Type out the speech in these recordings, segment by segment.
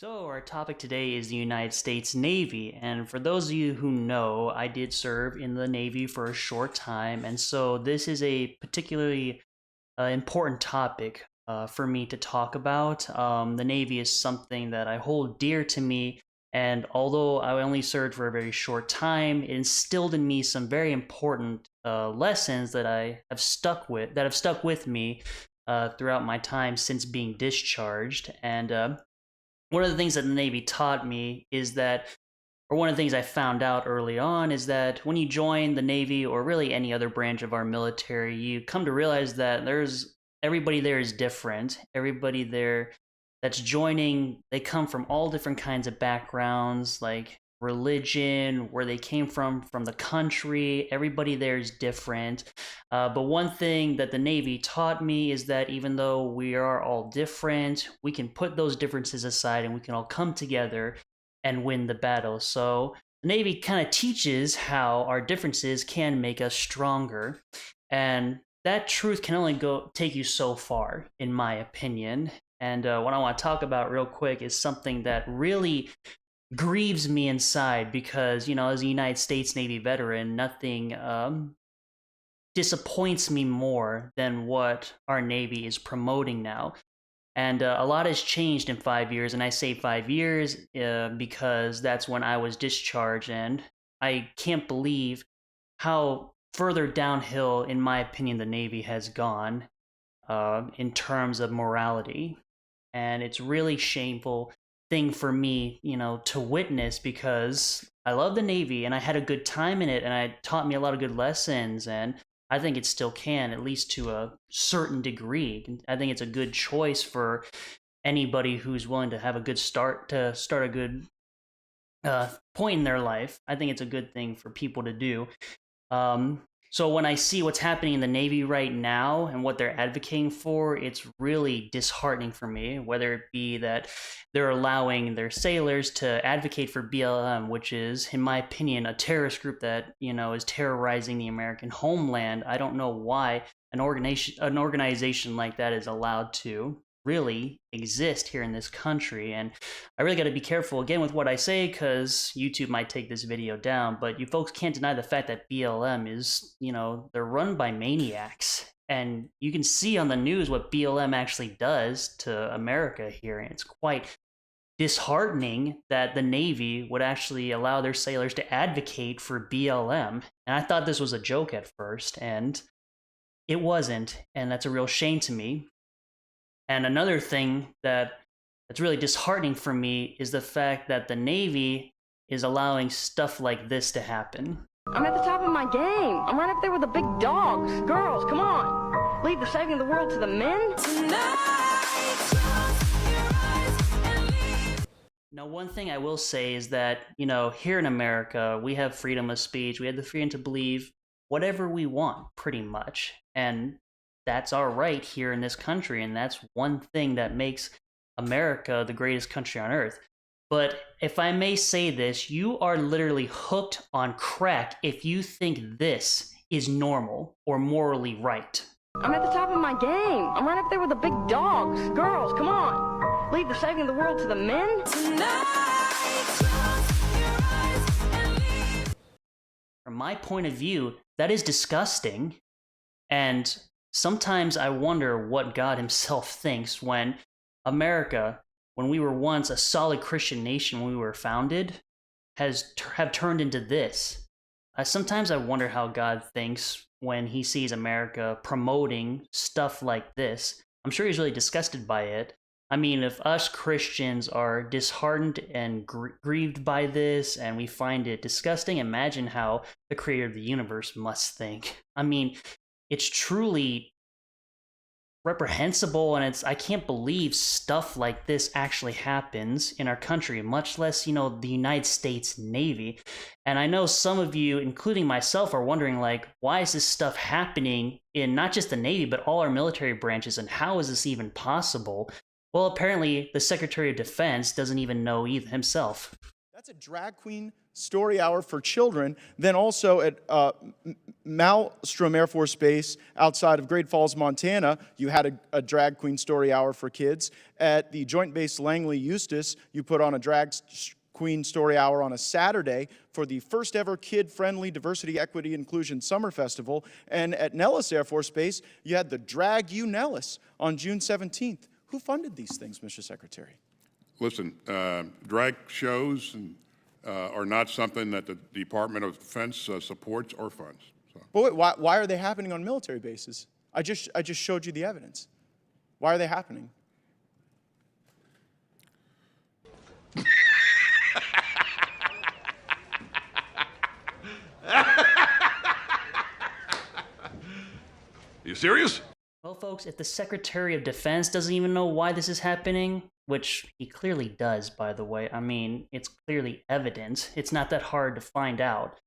So, our topic today is the United States Navy. And for those of you who know, I did serve in the Navy for a short time. And so, this is a particularly important topic for me to talk about. The Navy is something that I hold dear to me. And although I only served for a very short time, it instilled in me some very important lessons that have stuck with me throughout my time since being discharged. And one of the things that the Navy taught me is that, or one of the things I found out early on is that when you join the Navy or really any other branch of our military, you come to realize that everybody there is different. Everybody there that's joining, they come from all different kinds of backgrounds, like religion, where they came from the country. Everybody there is different. But one thing that the Navy taught me is that even though we are all different, we can put those differences aside and we can all come together and win the battle. So the Navy kind of teaches how our differences can make us stronger. And that truth can only take you so far, in my opinion. And what I want to talk about real quick is something that really grieves me inside because, as a United States Navy veteran, nothing disappoints me more than what our Navy is promoting now. And a lot has changed in 5 years, and I say 5 years because that's when I was discharged, and I can't believe how further downhill, in my opinion, the Navy has gone in terms of morality. And it's really shameful thing for me, to witness because I love the Navy and I had a good time in it and it taught me a lot of good lessons, and I think it still can, at least to a certain degree. I think it's a good choice for anybody who's willing to have a good start a good point in their life. I think it's a good thing for people to do. So when I see what's happening in the Navy right now and what they're advocating for, it's really disheartening for me, whether it be that they're allowing their sailors to advocate for BLM, which is, in my opinion, a terrorist group that, is terrorizing the American homeland. I don't know why an organization like that is allowed to really exist here in this country. And I really got to be careful again with what I say because YouTube might take this video down, but you folks can't deny the fact that BLM is, they're run by maniacs. And you can see on the news what BLM actually does to America here. And it's quite disheartening that the Navy would actually allow their sailors to advocate for BLM. And I thought this was a joke at first, and it wasn't. And that's a real shame to me. And another thing that's really disheartening for me is the fact that the Navy is allowing stuff like this to happen. I'm at the top of my game. I'm right up there with the big dogs. Girls, come on. Leave the saving of the world to the men. Now, one thing I will say is that, here in America, we have freedom of speech. We have the freedom to believe whatever we want, pretty much. And that's our right here in this country, and that's one thing that makes America the greatest country on earth. But if I may say this, you are literally hooked on crack if you think this is normal or morally right. I'm at the top of my game. I'm right up there with the big dogs. Girls, come on. Leave the saving of the world to the men. From my point of view, that is disgusting. And sometimes I wonder what God himself thinks when America, when we were once a solid Christian nation when we were founded, have turned into this. Sometimes I wonder how God thinks when he sees America promoting stuff like this. I'm sure he's really disgusted by it. I mean, if us Christians are disheartened and grieved by this and we find it disgusting, imagine how the creator of the universe must think. I mean, it's truly reprehensible, and I can't believe stuff like this actually happens in our country, much less, the United States Navy. And I know some of you, including myself, are wondering, like, why is this stuff happening in not just the Navy, but all our military branches, and how is this even possible? Well, apparently the Secretary of Defense doesn't even know himself. That's a drag queen story hour for children. Then also at Malmstrom Air Force Base outside of Great Falls, Montana, you had a drag queen story hour for kids. At the Joint Base Langley Eustis, you put on a drag queen story hour on a Saturday for the first ever kid-friendly Diversity, Equity, Inclusion Summer Festival. And at Nellis Air Force Base, you had the Drag You Nellis on June 17th. Who funded these things, Mr. Secretary? Listen, drag shows are not something that the Department of Defense supports or funds. So. But wait, why are they happening on military bases? I just showed you the evidence. Why are they happening? You serious? Well, folks, if the Secretary of Defense doesn't even know why this is happening, which he clearly does, by the way. I mean, it's clearly evident. It's not that hard to find out.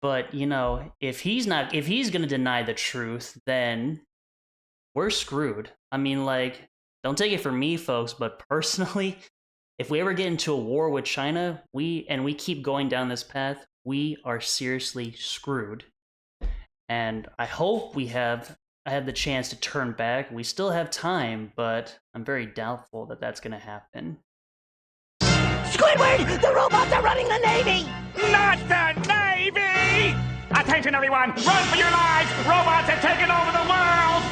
But, you know, if he's going to deny the truth, then we're screwed. I mean, like, don't take it from me, folks, but personally, if we ever get into a war with China, we keep going down this path, we are seriously screwed. And I hope I have the chance to turn back. We still have time, but I'm very doubtful that that's going to happen. Squidward! The robots are running the Navy! Not the Navy! Attention, everyone! Run for your lives! Robots have taken over the world!